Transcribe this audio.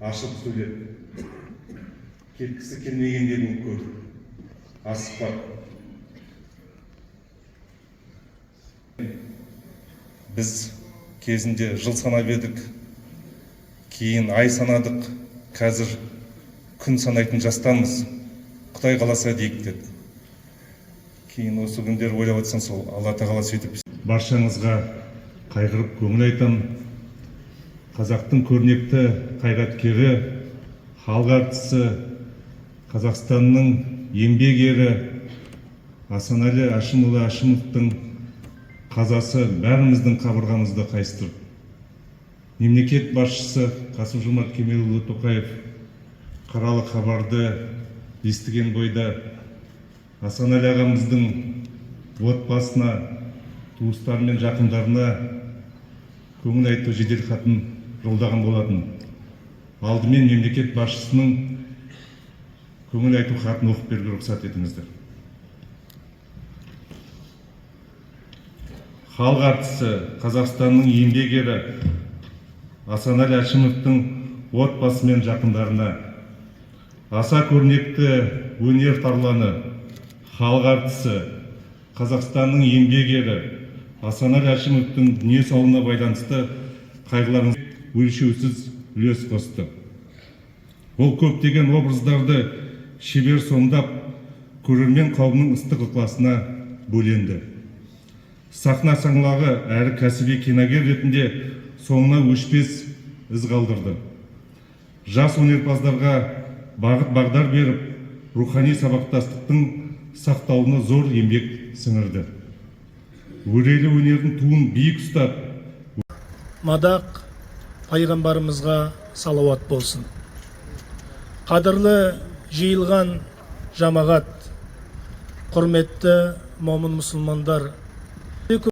ашып сөйлеп, кеткісі келмегендерін көрдік, асықпақ. Біз кезінде жыл санап едік, кейін ай санадық, қазір күн санайтын жастамыз. Құдай қаласа дейік деді. Кейін осы күндер ойлап отырсам, сол Алла тағала сөйтіп баршаңызға қайғырып көңіл айтам. Қазақтың көрнекті қайраткері, халық артисі, Қазақстанның еңбек ері Асанәлі Әшімұлы Әшімовтың қазасы бәріміздің қабырғамызды қайыстырып, мемлекет басшысы Қасым-Жомарт Кемелұлы Тоқаев қаралы хабарды естіген бойда Асанәлі ағамыздың отбасына, туыстары мен жақындарына көңіл айту жеделхатын жолдаған болатын. Алдымен мемлекет басшысының көңіл айту хатын оқып беруге рұқсат етіңіздер. Халық артисі, Қазақстанның еңбек ері Асанәлі Әшімовтың отбасы мен жақындарына, аса көрнекті өнер тарланы, халық артисі, Қазақстанның еңбек ері Асанәлі Әшімовтың дүние салуына байланысты қайғыларыңыз өлшеусіз үлес қосты. Ол көптеген образдарды шебер сомдап, көрермен қауымның ыстық ықыласына бөленді. Сахна саңлағы әрі кәсіби киногер ретінде соңына өшпес із қалдырды. Жас өнерпаздарға бағыт-бағдар беріп, рухани сабақтастықтың сақталуына зор еңбек сіңірді. Өрелі өнердің туын биік ұстап, мадақ пайғамбарымызға салауат болсын. Қадірлі жиылған жамағат, құрметті момын мұсылмандар,